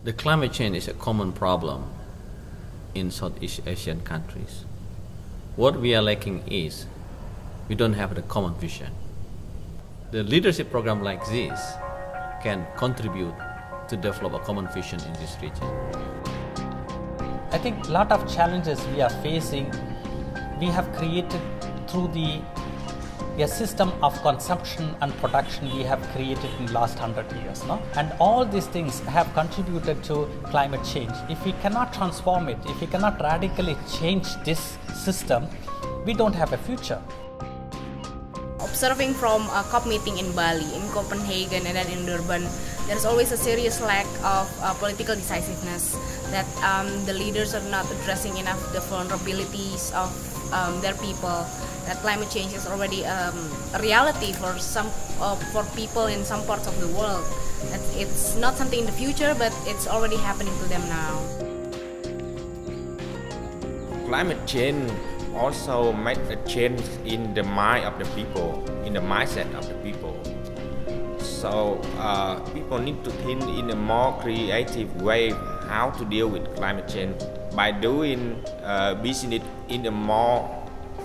The climate change is a common problem in Southeast Asian countries. What we are lacking is we don't have the common vision. The leadership program like this can contribute to develop a common vision in this region. I think a lot of challenges we are facing, we have created through a system of consumption and production we have created in the last 100 years. No? And all these things have contributed to climate change. If we cannot transform it, if we cannot radically change this system, we don't have a future. Observing from a COP meeting in Bali, in Copenhagen, and then in Durban, there's always a serious lack of political decisiveness, that the leaders are not addressing enough the vulnerabilities of their people, that climate change is already a reality for people in some parts of the world. That it's not something in the future, but it's already happening to them now. Climate change also make a change in the mind of the people, in the mindset of the people. So people need to think in a more creative way how to deal with climate change by doing business in a more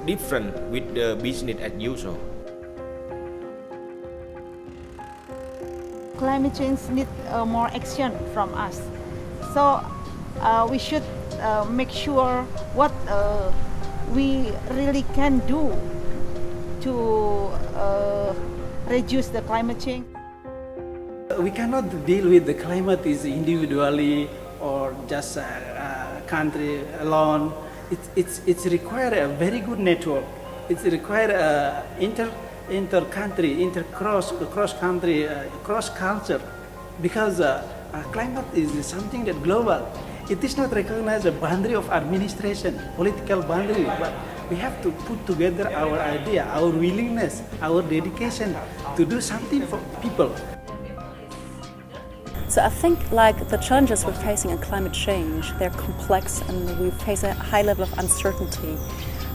different with the business as usual. Climate change needs more action from us. So we should make sure what we really can do to reduce the climate change. We cannot deal with the climate is individually or just a country alone. It's required a very good network. It's required inter-country, cross-country, cross-culture, because climate is something that global. It is not recognized a boundary of administration, political boundary, but we have to put together our idea, our willingness, our dedication to do something for people. So I think like the challenges we're facing in climate change, they're complex and we face a high level of uncertainty.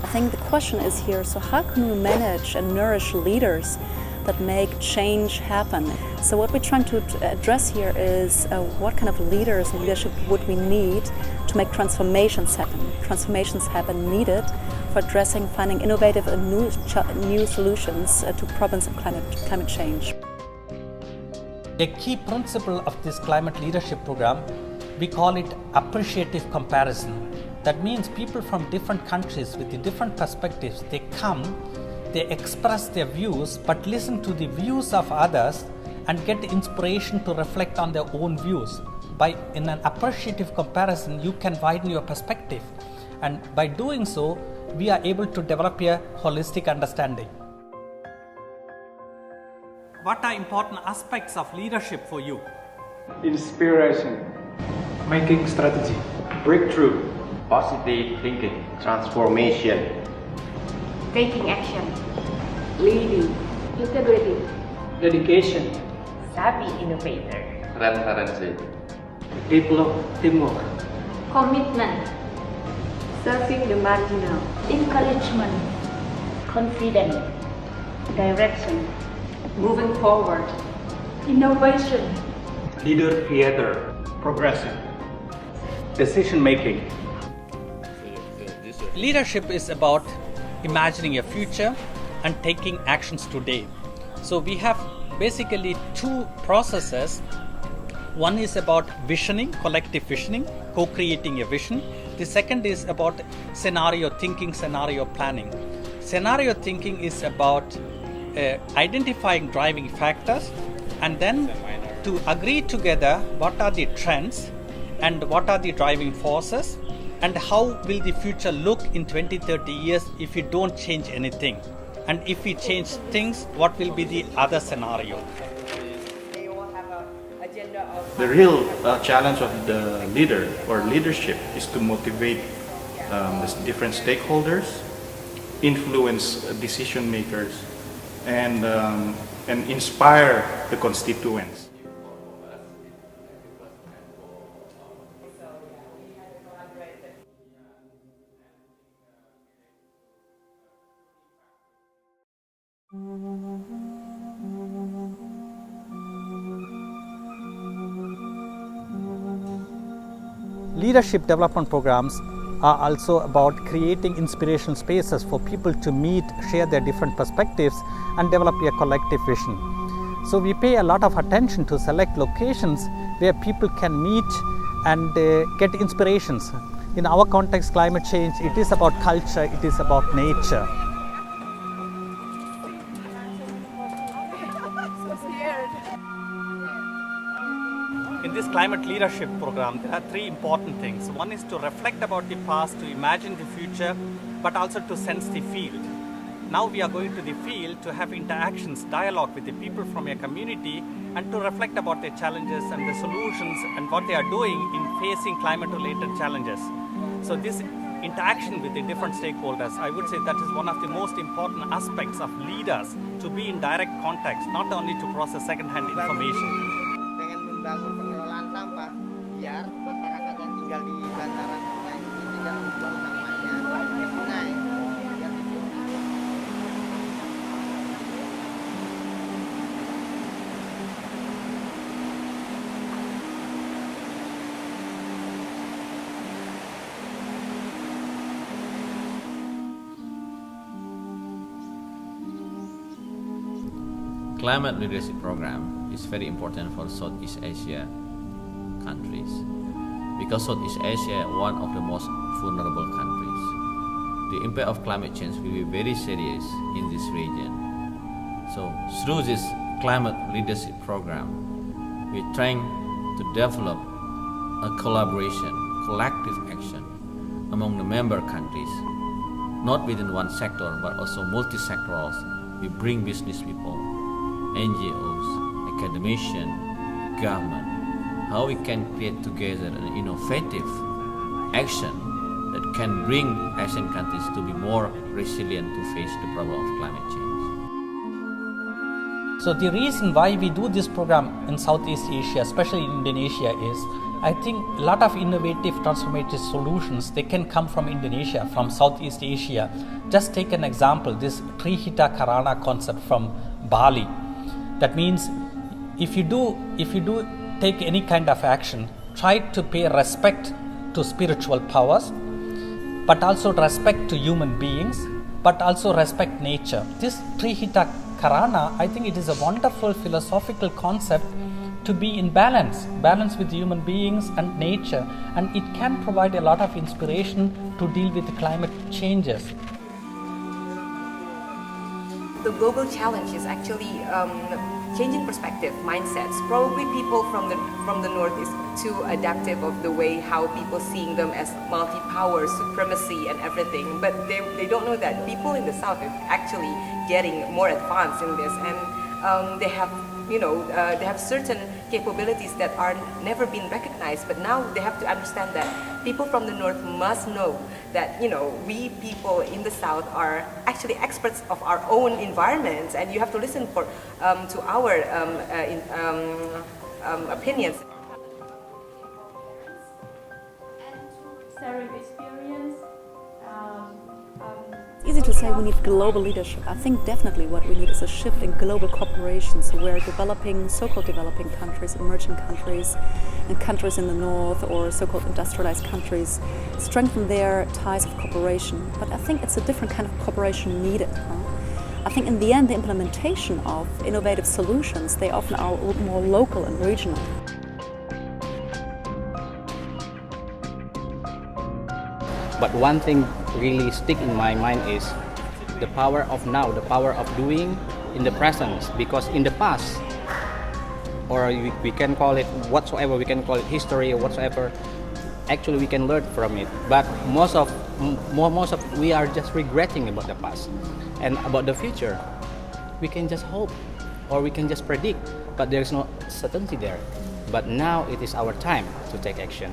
I think the question is here, so how can we manage and nourish leaders that make change happen? So what we're trying to address here is what kind of leaders and leadership would we need to make transformations happen needed for addressing, finding innovative and new solutions to problems of climate change. A key principle of this climate leadership program, we call it appreciative comparison. That means people from different countries with the different perspectives, they come, they express their views, but listen to the views of others and get inspiration to reflect on their own views. In an appreciative comparison, you can widen your perspective. And by doing so, we are able to develop a holistic understanding. What are important aspects of leadership for you? Inspiration, making strategy, breakthrough, positive thinking, transformation, taking action, leading, integrity, dedication, savvy innovator, transparency, develop teamwork, commitment, serving the marginal, encouragement, confidence, direction, moving forward, innovation, leader creator, progressive, decision making. Leadership is about imagining a future and taking actions today. So we have basically two processes. One is about visioning, collective visioning, co-creating a vision. The second is about scenario thinking, scenario planning. Scenario thinking is about identifying driving factors and then to agree together what are the trends and what are the driving forces and how will the future look in 20-30 years if we don't change anything, and if we change things, what will be the other scenario. The real challenge of the leader or leadership is to motivate the different stakeholders, influence decision makers, and inspire the constituents. leadership development programs are also about creating inspirational spaces for people to meet, share their different perspectives, and develop a collective vision. So we pay a lot of attention to select locations where people can meet and get inspirations. In our context, climate change, it is about culture, it is about nature. In this climate leadership program, there are three important things. One is to reflect about the past, to imagine the future, but also to sense the field. Now we are going to the field to have interactions, dialogue with the people from your community, and to reflect about their challenges and the solutions and what they are doing in facing climate-related challenges. So this interaction with the different stakeholders, I would say that is one of the most important aspects of leaders, to be in direct contact, not only to process second-hand information. Pengen membangun pengelolaan sampah biar masyarakat yang tinggal di bantaran sungai ini tidak membuang sampahnya ke sungai. Climate leadership program is very important for Southeast Asia countries, because Southeast Asia is one of the most vulnerable countries. The impact of climate change will be very serious in this region. So through this climate leadership program, we're trying to develop a collaboration, collective action among the member countries, not within one sector but also multi-sectoral. We bring business people, NGOs, academicians, government, how we can create together an innovative action that can bring Asian countries to be more resilient to face the problem of climate change. So the reason why we do this program in Southeast Asia, especially in Indonesia, is I think a lot of innovative transformative solutions, they can come from Indonesia, from Southeast Asia. Just take an example, this Trihita Karana concept from Bali. That means if you do take any kind of action, try to pay respect to spiritual powers, but also respect to human beings, but also respect nature. This Trihita Karana, I think it is a wonderful philosophical concept to be in balance with human beings and nature, and it can provide a lot of inspiration to deal with the climate changes. The global challenge is actually changing perspective, mindsets. Probably people from the north is too adaptive of the way how people seeing them as multi-power, supremacy and everything. But they don't know that people in the south are actually getting more advanced in this, and they have they have certain capabilities that are never been recognized. But now they have to understand that people from the north must know that we people in the south are actually experts of our own environments, and you have to listen to our opinions. It's easy to say we need global leadership. I think definitely what we need is a shift in global cooperation. So where developing, so-called developing countries, emerging countries, and countries in the north or so-called industrialized countries strengthen their ties of cooperation. But I think it's a different kind of cooperation needed. I think in the end, the implementation of innovative solutions, they often are more local and regional. But one thing really stick in my mind is the power of now, the power of doing in the present. Because in the past, or we can call it whatsoever, we can call it history or whatsoever, actually we can learn from it. But most of we are just regretting about the past. And about the future, we can just hope or we can just predict, but there's no certainty there. But now it is our time to take action.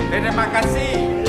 Terima kasih.